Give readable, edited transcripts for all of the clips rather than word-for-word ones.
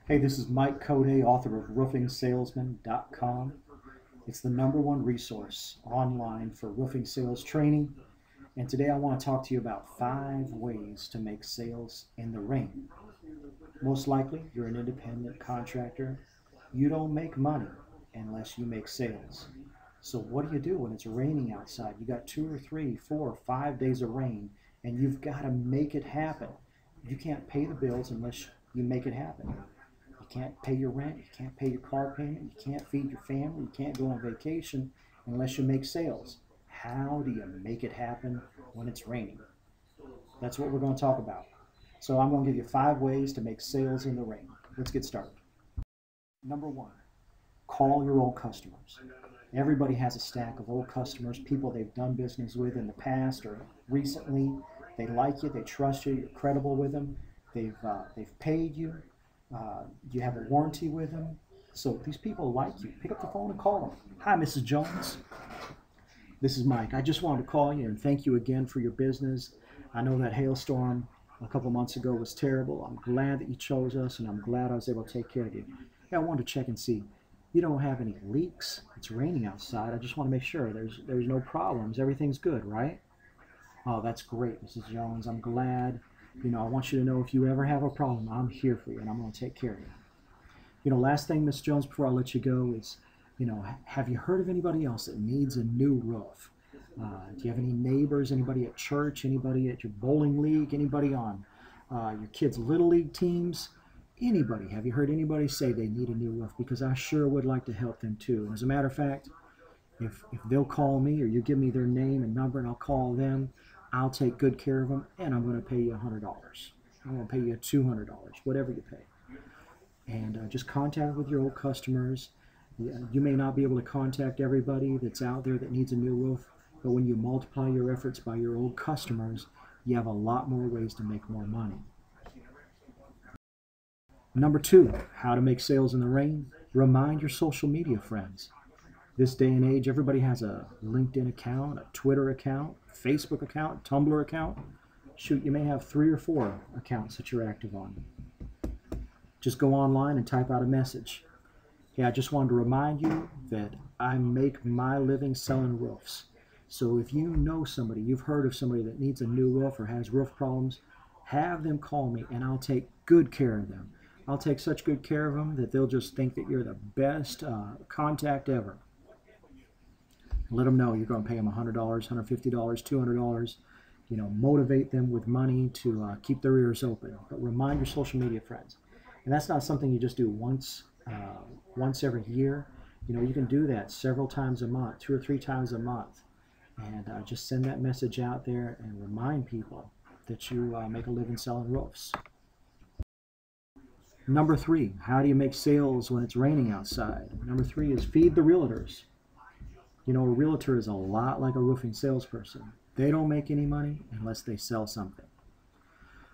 Hey, this is Mike Coday, author of roofingsalesman.com. It's the #1 resource online for roofing sales training. And today I want to talk to you about 5 ways to make sales in the rain. Most likely, you're an independent contractor. You don't make money unless you make sales. So what do you do when it's raining outside? You got 2 or 3, 4, or 5 days of rain, and you've got to make it happen. You can't pay the bills unless you make it happen. You can't pay your rent, you can't pay your car payment, you can't feed your family, you can't go on vacation unless you make sales. How do you make it happen when it's raining? That's what we're going to talk about. So I'm going to give you 5 ways to make sales in the rain. Let's get started. #1, call your old customers. Everybody has a stack of old customers, people they've done business with in the past or recently. They like you, they trust you, you're credible with them, they've paid you. You have a warranty with them. So these people like you. Pick up the phone and call them. Hi, Mrs. Jones. This is Mike. I just wanted to call you and thank you again for your business. I know that hailstorm a couple months ago was terrible. I'm glad that you chose us, and I'm glad I was able to take care of you. Yeah, I wanted to check and see. You don't have any leaks. It's raining outside. I just want to make sure there's no problems. Everything's good, right? Oh, that's great, Mrs. Jones. I'm glad. I want you to know if you ever have a problem, I'm here for you, and I'm going to take care of you. Last thing, Miss Jones, before I let you go is, have you heard of anybody else that needs a new roof? Do you have any neighbors, anybody at church, anybody at your bowling league, anybody on your kids' little league teams? Anybody? Have you heard anybody say they need a new roof? Because I sure would like to help them too. And as a matter of fact, if they'll call me or you give me their name and number and I'll call them, I'll take good care of them, and I'm going to pay you $100. I'm going to pay you $200, whatever you pay. And just contact with your old customers. You may not be able to contact everybody that's out there that needs a new roof, but when you multiply your efforts by your old customers, you have a lot more ways to make more money. #2, how to make sales in the rain. Remind your social media friends. This day and age, everybody has a LinkedIn account, a Twitter account, Facebook account, Tumblr account. Shoot, you may have 3 or 4 accounts that you're active on. Just go online and type out a message. Hey, I just wanted to remind you that I make my living selling roofs. So if you know somebody, you've heard of somebody that needs a new roof or has roof problems, have them call me and I'll take good care of them. I'll take such good care of them that they'll just think that you're the best contact ever. Let them know you're going to pay them $100, $150, $200. Motivate them with money to keep their ears open. But remind your social media friends. And that's not something you just do once every year. You can do that several times a month, 2 or 3 times a month. And just send that message out there and remind people that you make a living selling roofs. #3, how do you make sales when it's raining outside? #3 is feed the realtors. A realtor is a lot like a roofing salesperson. They don't make any money unless they sell something.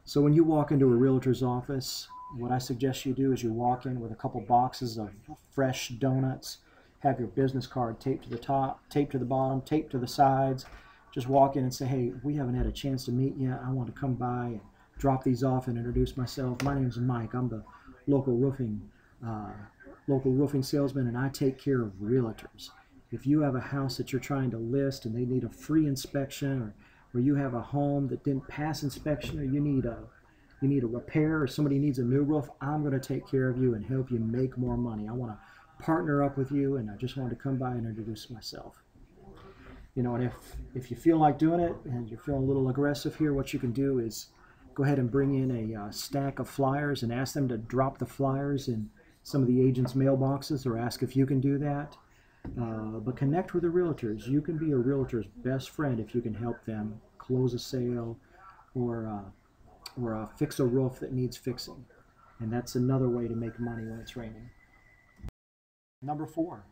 So when you walk into a realtor's office, what I suggest you do is you walk in with a couple boxes of fresh donuts, have your business card taped to the top, taped to the bottom, taped to the sides. Just walk in and say, hey, we haven't had a chance to meet yet. I want to come by and drop these off and introduce myself. My name is Mike. I'm the local roofing salesman, and I take care of realtors. If you have a house that you're trying to list and they need a free inspection, or you have a home that didn't pass inspection, or you need a repair, or somebody needs a new roof, I'm going to take care of you and help you make more money. I want to partner up with you, and I just wanted to come by and introduce myself. And if you feel like doing it and you're feeling a little aggressive here, what you can do is go ahead and bring in a stack of flyers and ask them to drop the flyers in some of the agents' mailboxes, or ask if you can do that. But connect with the realtors. You can be a realtor's best friend if you can help them close a sale or fix a roof that needs fixing. And that's another way to make money when it's raining. #4,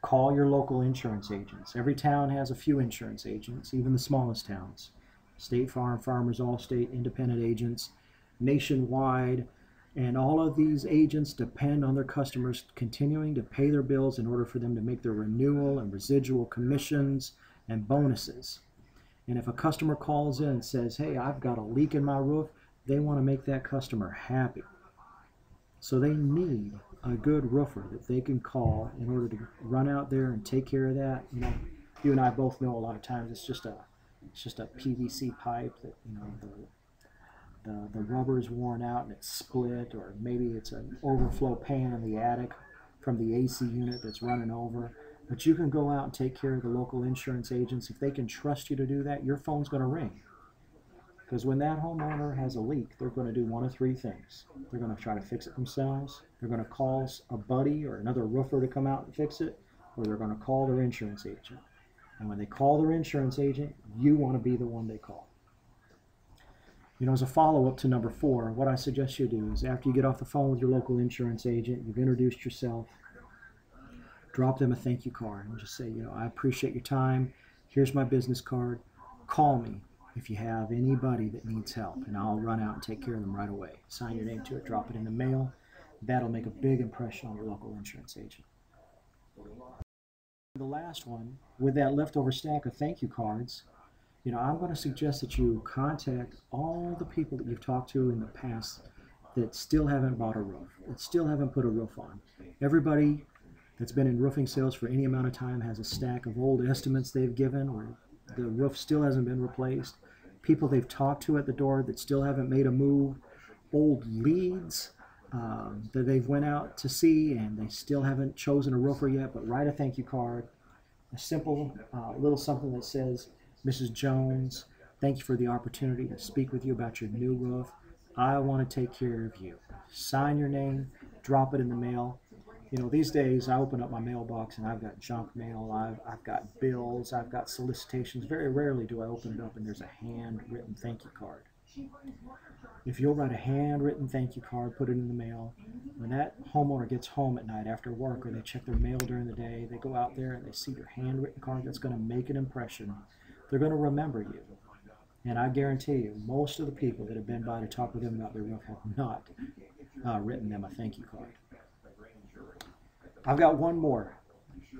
call your local insurance agents. Every town has a few insurance agents, even the smallest towns. State Farm, Farmers, Allstate, independent agents, nationwide. And all of these agents depend on their customers continuing to pay their bills in order for them to make their renewal and residual commissions and bonuses. And if a customer calls in and says, hey, I've got a leak in my roof, they want to make that customer happy. So they need a good roofer that they can call in order to run out there and take care of that. You know, you and I both know a lot of times it's just a PVC pipe that, you know, the rubber's worn out and it's split, or maybe it's an overflow pan in the attic from the AC unit that's running over. But you can go out and take care of the local insurance agents. If they can trust you to do that, your phone's going to ring. Because when that homeowner has a leak, they're going to do one of three things. They're going to try to fix it themselves, they're going to call a buddy or another roofer to come out and fix it, or they're going to call their insurance agent. And when they call their insurance agent, you want to be the one they call. You know, as a follow-up to number 4, what I suggest you do is after you get off the phone with your local insurance agent, you've introduced yourself, drop them a thank you card and just say, you know, I appreciate your time. Here's my business card. Call me if you have anybody that needs help, and I'll run out and take care of them right away. Sign your name to it, drop it in the mail. That'll make a big impression on your local insurance agent. The last one, with that leftover stack of thank you cards, you know, I'm going to suggest that you contact all the people that you've talked to in the past that still haven't bought a roof, that still haven't put a roof on. Everybody that's been in roofing sales for any amount of time has a stack of old estimates they've given, or the roof still hasn't been replaced. People they've talked to at the door that still haven't made a move, old leads that they've went out to see and they still haven't chosen a roofer yet, but write a thank you card, a simple little something that says, Mrs. Jones, thank you for the opportunity to speak with you about your new roof. I want to take care of you. Sign your name, drop it in the mail. You know, these days I open up my mailbox and I've got junk mail, I've got bills, I've got solicitations. Very rarely do I open it up and there's a handwritten thank you card. If you'll write a handwritten thank you card, put it in the mail, when that homeowner gets home at night after work or they check their mail during the day, they go out there and they see your handwritten card, that's going to make an impression. They're going to remember you. And I guarantee you, most of the people that have been by to talk with them about their roof have not written them a thank you card. I've got one more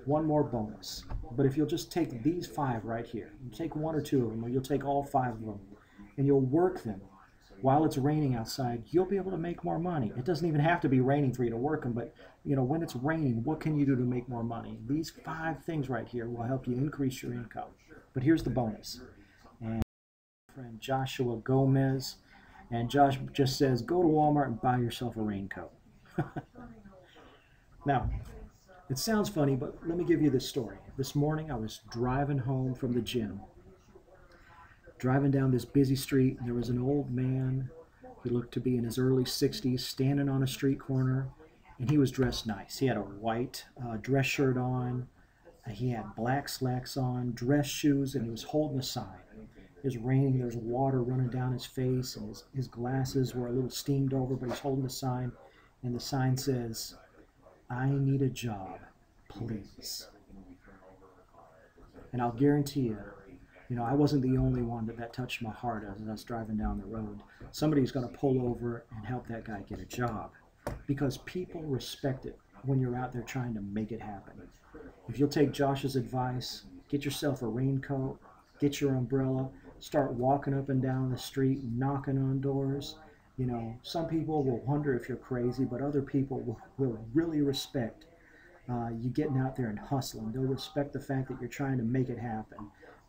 bonus. But if you'll just take these 5 right here, you take 1 or 2 of them, or you'll take all 5 of them, and you'll work them while it's raining outside, you'll be able to make more money. It doesn't even have to be raining for you to work them, but you know, when it's raining, what can you do to make more money? These 5 things right here will help you increase your income. But here's the bonus. And my friend Joshua Gomez, and Josh just says, go to Walmart and buy yourself a raincoat. Now, it sounds funny, but let me give you this story. This morning I was driving home from the gym, driving down this busy street, and there was an old man who looked to be in his early 60s standing on a street corner, and he was dressed nice. He had a white dress shirt on, he had black slacks on, dress shoes, and he was holding a sign. It was raining, there's water running down his face, and his glasses were a little steamed over, but he's holding a sign, and the sign says, I need a job, please. And I'll guarantee you, you know, I wasn't the only one that touched my heart as I was driving down the road. Somebody's going to pull over and help that guy get a job, because people respect it when you're out there trying to make it happen. If you'll take Josh's advice, get yourself a raincoat, get your umbrella, start walking up and down the street, knocking on doors. You know, some people will wonder if you're crazy, but other people will really respect you getting out there and hustling. They'll respect the fact that you're trying to make it happen.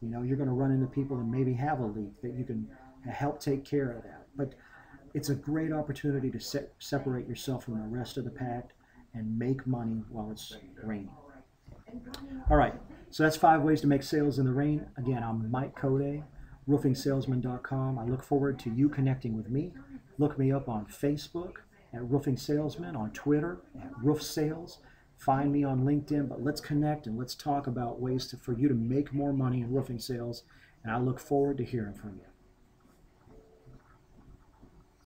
You know, you're going to run into people that maybe have a leak that you can help take care of that. But it's a great opportunity to separate yourself from the rest of the pack and make money while it's raining. All right, so that's 5 ways to make sales in the rain. Again, I'm Mike Coday, roofingsalesman.com. I look forward to you connecting with me. Look me up on Facebook at Roofing Salesman, on Twitter at Roof Sales. Find me on LinkedIn, but let's connect and let's talk about ways for you to make more money in roofing sales, and I look forward to hearing from you.